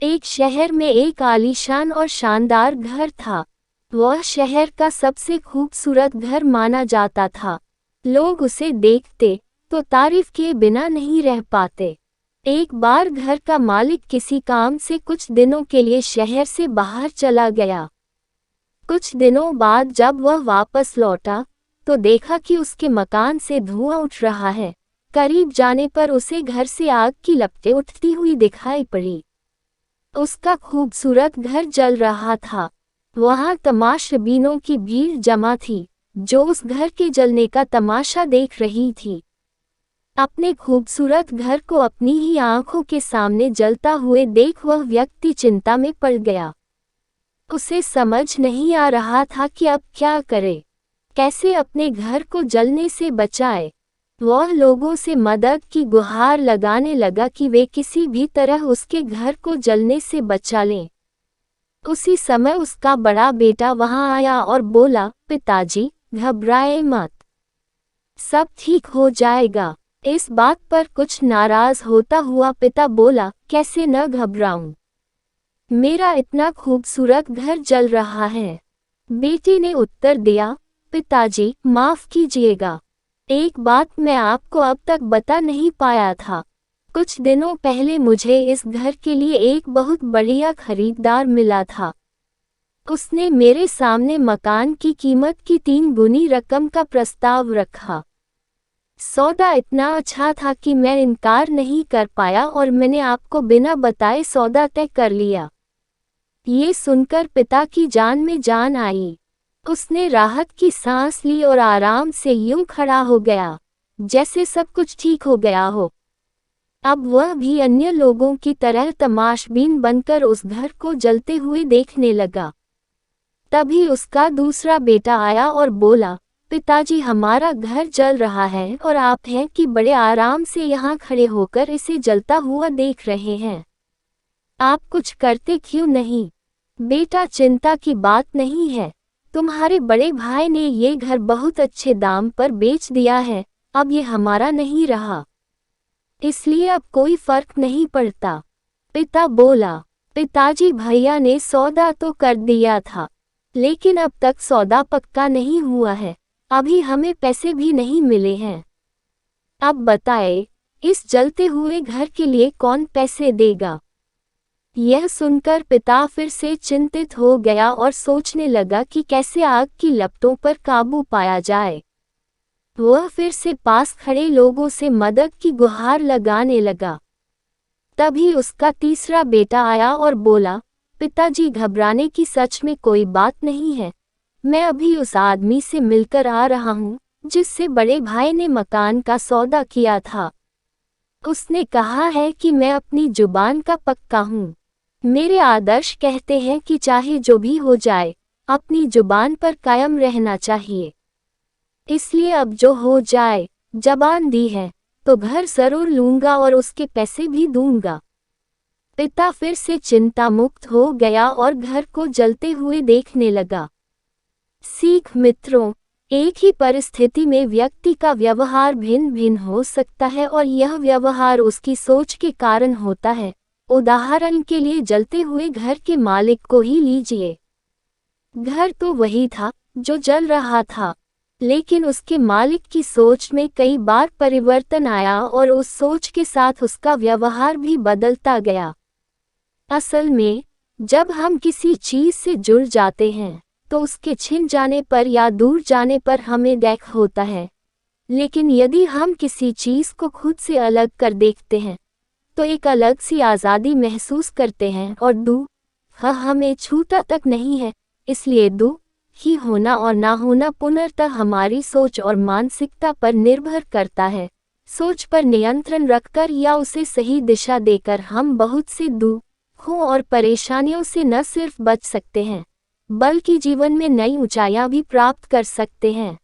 एक शहर में एक आलीशान और शानदार घर था। वह शहर का सबसे खूबसूरत घर माना जाता था। लोग उसे देखते तो तारीफ किए बिना नहीं रह पाते। एक बार घर का मालिक किसी काम से कुछ दिनों के लिए शहर से बाहर चला गया। कुछ दिनों बाद जब वह वापस लौटा तो देखा कि उसके मकान से धुआं उठ रहा है। करीब जाने पर उसे घर से आग की लपटें उठती हुई दिखाई पड़ी। उसका खूबसूरत घर जल रहा था। वहां तमाशबीनों की भीड़ जमा थी जो उस घर के जलने का तमाशा देख रही थी। अपने खूबसूरत घर को अपनी ही आंखों के सामने जलता हुए देख वह व्यक्ति चिंता में पड़ गया। उसे समझ नहीं आ रहा था कि अब क्या करे, कैसे अपने घर को जलने से बचाए। वह लोगों से मदद की गुहार लगाने लगा कि वे किसी भी तरह उसके घर को जलने से बचा लें। उसी समय उसका बड़ा बेटा वहां आया और बोला, पिताजी घबराए मत, सब ठीक हो जाएगा। इस बात पर कुछ नाराज होता हुआ पिता बोला, कैसे न घबराऊं, मेरा इतना खूबसूरत घर जल रहा है। बेटे ने उत्तर दिया, पिताजी माफ कीजिएगा, एक बात मैं आपको अब तक बता नहीं पाया था। कुछ दिनों पहले मुझे इस घर के लिए एक बहुत बढ़िया खरीदार मिला था। उसने मेरे सामने मकान की कीमत की 3 गुनी रकम का प्रस्ताव रखा। सौदा इतना अच्छा था कि मैं इनकार नहीं कर पाया और मैंने आपको बिना बताए सौदा तय कर लिया। ये सुनकर पिता की जान में जान आई। उसने राहत की सांस ली और आराम से यूं खड़ा हो गया जैसे सब कुछ ठीक हो गया हो। अब वह भी अन्य लोगों की तरह तमाशबीन बनकर उस घर को जलते हुए देखने लगा। तभी उसका दूसरा बेटा आया और बोला, पिताजी हमारा घर जल रहा है और आप हैं कि बड़े आराम से यहाँ खड़े होकर इसे जलता हुआ देख रहे हैं, आप कुछ करते क्यों नहीं? बेटा चिंता की बात नहीं है, तुम्हारे बड़े भाई ने ये घर बहुत अच्छे दाम पर बेच दिया है, अब ये हमारा नहीं रहा, इसलिए अब कोई फर्क नहीं पड़ता। पिता बोला, पिताजी भैया ने सौदा तो कर दिया था, लेकिन अब तक सौदा पक्का नहीं हुआ है, अभी हमें पैसे भी नहीं मिले हैं। अब बताए, इस जलते हुए घर के लिए कौन पैसे देगा? यह सुनकर पिता फिर से चिंतित हो गया और सोचने लगा कि कैसे आग की लपटों पर काबू पाया जाए। वह फिर से पास खड़े लोगों से मदद की गुहार लगाने लगा। तभी उसका तीसरा बेटा आया और बोला, पिताजी घबराने की सच में कोई बात नहीं है, मैं अभी उस आदमी से मिलकर आ रहा हूँ जिससे बड़े भाई ने मकान का सौदा किया था। उसने कहा है कि मैं अपनी जुबान का पक्का हूँ। मेरे आदर्श कहते हैं कि चाहे जो भी हो जाए, अपनी जुबान पर कायम रहना चाहिए। इसलिए अब जो हो जाए, जबान दी है तो घर जरूर लूंगा और उसके पैसे भी दूंगा। पिता फिर से चिंता मुक्त हो गया और घर को जलते हुए देखने लगा। सीख मित्रों, एक ही परिस्थिति में व्यक्ति का व्यवहार भिन्न भिन्न हो सकता है और यह व्यवहार उसकी सोच के कारण होता है। उदाहरण के लिए जलते हुए घर के मालिक को ही लीजिए। घर तो वही था जो जल रहा था, लेकिन उसके मालिक की सोच में कई बार परिवर्तन आया और उस सोच के साथ उसका व्यवहार भी बदलता गया। असल में, जब हम किसी चीज से जुड़ जाते हैं तो उसके छिन जाने पर या दूर जाने पर हमें दुख होता है, लेकिन यदि हम किसी चीज को खुद से अलग कर देखते हैं तो एक अलग सी आज़ादी महसूस करते हैं और दुख हमें छूता तक नहीं है। इसलिए दुख ही होना और ना होना पुनर्तः हमारी सोच और मानसिकता पर निर्भर करता है। सोच पर नियंत्रण रखकर या उसे सही दिशा देकर हम बहुत से दुखों और परेशानियों से न सिर्फ बच सकते हैं, बल्कि जीवन में नई ऊंचाइयां भी प्राप्त कर सकते हैं।